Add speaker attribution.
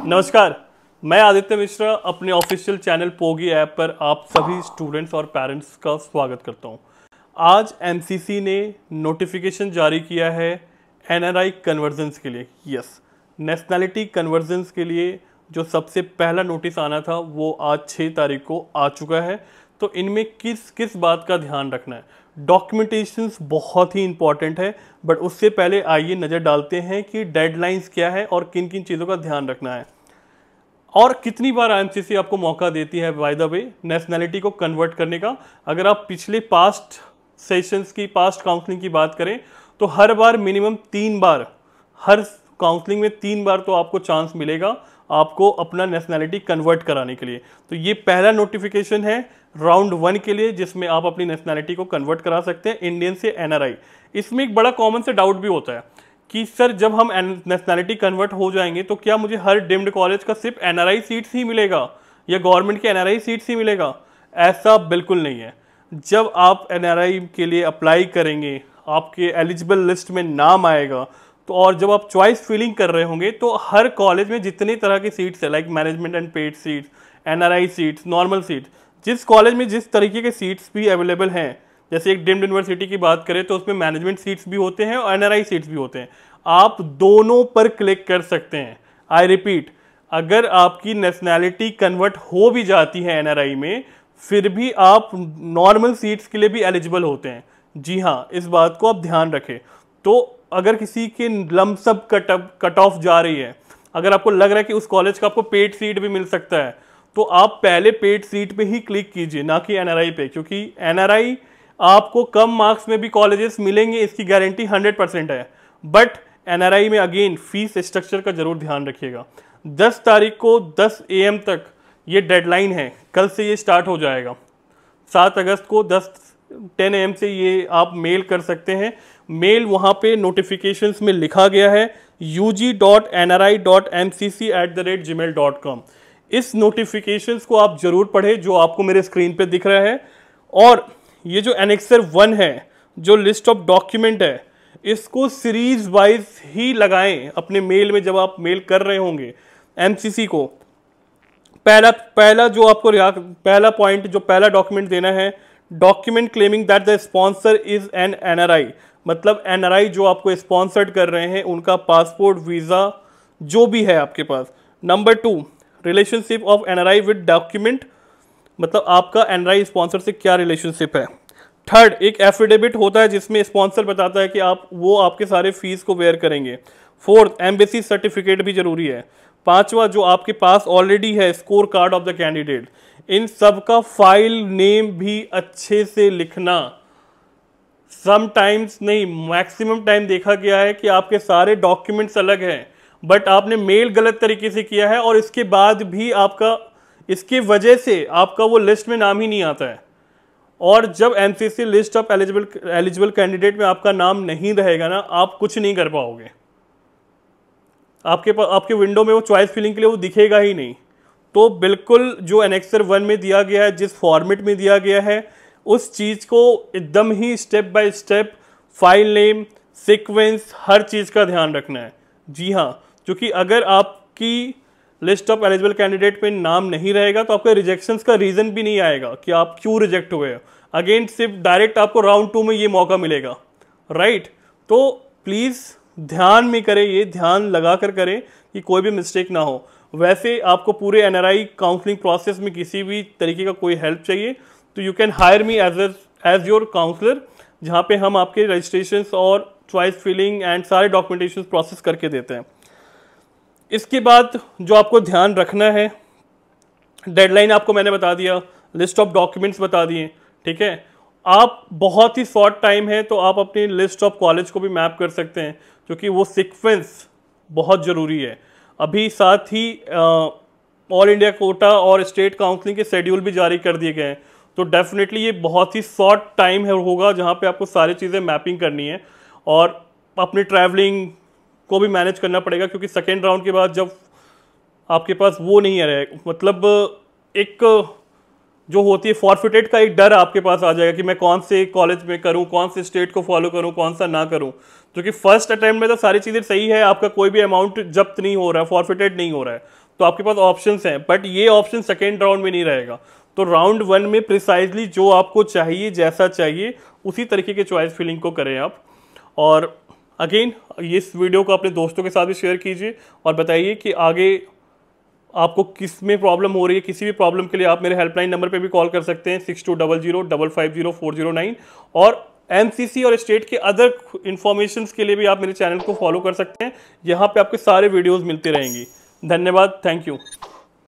Speaker 1: नमस्कार, मैं आदित्य मिश्रा अपने ऑफिशियल चैनल पोगी ऐप पर आप सभी स्टूडेंट्स और पेरेंट्स का स्वागत करता हूं। आज एमसीसी ने नोटिफिकेशन जारी किया है एनआरआई कन्वर्जन्स के लिए। यस, नेशनैलिटी कन्वर्जन्स के लिए जो सबसे पहला नोटिस आना था वो आज 6 तारीख को आ चुका है। तो इनमें किस किस बात का ध्यान रखना है? डॉक्यूमेंटेशंस बहुत ही इंपॉर्टेंट है, बट उससे पहले आइए नज़र डालते हैं कि डेडलाइंस क्या है और किन किन चीज़ों का ध्यान रखना है और कितनी बार आईएमसीसी आपको मौका देती है बाय द वे नेशनैलिटी को कन्वर्ट करने का। अगर आप पिछले पास्ट सेशंस की, पास्ट काउंसलिंग की बात करें तो हर बार मिनिमम 3 बार, हर काउंसलिंग में 3 बार तो आपको चांस मिलेगा आपको अपना नेशनैलिटी कन्वर्ट कराने के लिए। तो ये पहला नोटिफिकेशन है राउंड 1 के लिए जिसमें आप अपनी नेशनैलिटी को कन्वर्ट करा सकते हैं इंडियन से एनआरआई। इसमें एक बड़ा कॉमन से डाउट भी होता है कि सर जब हम नेशनैलिटी कन्वर्ट हो जाएंगे तो क्या मुझे हर डीम्ड कॉलेज का सिर्फ एनआरआई सीट्स ही मिलेगा या गवर्नमेंट के एनआरआई सीट्स ही मिलेगा? ऐसा बिल्कुल नहीं है। जब आप एनआरआई के लिए अप्लाई करेंगे, आपके एलिजिबल लिस्ट में नाम आएगा तो और जब आप चॉइस फिलिंग कर रहे होंगे तो हर कॉलेज में जितनी तरह की सीट्स है, like management and paid seats, NRI seats, normal seats, जिस कॉलेज में जिस तरीके के सीट्स भी अवेलेबल हैं, जैसे एक डीम्ड यूनिवर्सिटी की बात करें तो उसमें मैनेजमेंट सीट्स भी होते हैं और एनआरआई सीट्स भी होते हैं। आप दोनों पर क्लिक कर सकते हैं। आई रिपीट, अगर आपकी नेशनैलिटी कन्वर्ट हो भी जाती है एनआरआई में, फिर भी आप नॉर्मल सीट्स के लिए भी एलिजिबल होते हैं। जी हाँ, इस बात को आप ध्यान रखें। तो अगर किसी के लमसम कट ऑफ जा रही है, अगर आपको लग रहा है कि उस कॉलेज का आपको पेड सीट भी मिल सकता है, तो आप पहले पेड सीट पे ही क्लिक कीजिए, ना कि एनआरआई पे, क्योंकि एनआरआई आपको कम मार्क्स में भी कॉलेजेस मिलेंगे, इसकी गारंटी 100% है। बट एनआरआई में अगेन फीस स्ट्रक्चर का जरूर ध्यान रखिएगा। 10 तारीख को 10 AM तक ये डेडलाइन है, कल से ये स्टार्ट हो जाएगा। 7 अगस्त को 10 AM से ये आप मेल कर सकते हैं। मेल वहाँ पे नोटिफिकेशंस में लिखा गया है ug.nri.mcc@gmail.com। इस नोटिफिकेशंस को आप जरूर पढ़ें जो आपको मेरे स्क्रीन पे दिख रहा है। और ये जो एनेक्सर 1 है, जो लिस्ट ऑफ डॉक्यूमेंट है, इसको सीरीज वाइज ही लगाएं अपने मेल में। जब आप मेल कर रहे होंगे एमसीसी को, पहला जो आपको पहला पॉइंट, जो पहला डॉक्यूमेंट देना है, document claiming that the sponsor is an NRI, मतलब एनआरआई जो आपको स्पॉन्सर्ड कर रहे हैं उनका पासपोर्ट, वीजा जो भी है आपके पास। Number 2, relationship of NRI with document, मतलब आपका एनआरआई स्पॉन्सर से क्या रिलेशनशिप है। थर्ड, एक एफिडेविट होता है जिसमें स्पॉन्सर बताता है कि वो आपके सारे फीस को बेयर करेंगे। फोर्थ, एम्बेसी सर्टिफिकेट भी जरूरी है। 5वां, जो आपके पास ऑलरेडी है score card of the candidate, इन सब का फाइल नेम भी अच्छे से लिखना। समटाइम्स नहीं, मैक्सिमम टाइम देखा गया है कि आपके सारे डॉक्यूमेंट्स अलग हैं बट आपने मेल गलत तरीके से किया है और इसके बाद भी आपका, इसके वजह से आपका वो लिस्ट में नाम ही नहीं आता है। और जब MCC list of eligible candidate में आपका नाम नहीं रहेगा ना, आप कुछ नहीं कर पाओगे। आपके विंडो में वो चॉइस फिलिंग के लिए वो दिखेगा ही नहीं। तो बिल्कुल जो एनेक्सर 1 में दिया गया है, जिस फॉर्मेट में दिया गया है, उस चीज़ को एकदम ही step by step, file name, sequence, हर चीज़ का ध्यान रखना है। जी हाँ, क्योंकि अगर आपकी लिस्ट ऑफ एलिजिबल कैंडिडेट में नाम नहीं रहेगा तो आपके रिजेक्शंस का रीज़न भी नहीं आएगा कि आप क्यों रिजेक्ट हुए। अगेन सिर्फ डायरेक्ट आपको राउंड 2 में ये मौका मिलेगा, राइट। तो प्लीज़ ध्यान में करें, ये ध्यान लगा कर करें कि कोई भी मिस्टेक ना हो। वैसे आपको पूरे एनआरआई काउंसलिंग प्रोसेस में किसी भी तरीके का कोई हेल्प चाहिए तो you can hire me as your counsellor, जहाँ पे हम आपके रजिस्ट्रेशन और चॉइस फिलिंग एंड सारे डॉक्यूमेंटेशन प्रोसेस करके देते हैं। इसके बाद जो आपको ध्यान रखना है, डेडलाइन आपको मैंने बता दिया, लिस्ट ऑफ डॉक्यूमेंट्स बता दिए, ठीक है। आप बहुत ही शॉर्ट टाइम है तो आप अपनी लिस्ट ऑफ कॉलेज को भी मैप कर सकते हैं, क्योंकि वो सीक्वेंस बहुत ज़रूरी है। अभी साथ ही ऑल इंडिया कोटा और स्टेट काउंसलिंग के शेड्यूल भी जारी कर दिए गए हैं, तो डेफिनेटली ये बहुत ही शॉर्ट टाइम होगा जहाँ पे आपको सारी चीज़ें मैपिंग करनी है और अपनी ट्रैवलिंग को भी मैनेज करना पड़ेगा, क्योंकि सेकेंड राउंड के बाद जब आपके पास वो नहीं है, मतलब एक जो होती है फॉरफिटेड का एक डर आपके पास आ जाएगा कि मैं कौन से कॉलेज में करूं, कौन से स्टेट को फॉलो करूं, कौन सा ना करूं। जो कि फर्स्ट अटेम्प्ट में तो सारी चीज़ें सही है, आपका कोई भी अमाउंट जब्त नहीं हो रहा है, फॉरफिटेड नहीं हो रहा है, तो आपके पास ऑप्शंस हैं। बट ये ऑप्शन सेकेंड राउंड में नहीं रहेगा। तो राउंड 1 में प्रिसाइजली जो आपको चाहिए, जैसा चाहिए, उसी तरीके के चॉइस फिलिंग को करें आप। और अगेन इस वीडियो को अपने दोस्तों के साथ भी शेयर कीजिए और बताइए कि आगे आपको किस में प्रॉब्लम हो रही है। किसी भी प्रॉब्लम के लिए आप मेरे हेल्पलाइन नंबर पे भी कॉल कर सकते हैं 6200550409। और एमसीसी और स्टेट के अदर इंफॉर्मेशन के लिए भी आप मेरे चैनल को फॉलो कर सकते हैं। यहाँ पे आपके सारे वीडियोस मिलते रहेंगी। धन्यवाद, थैंक यू।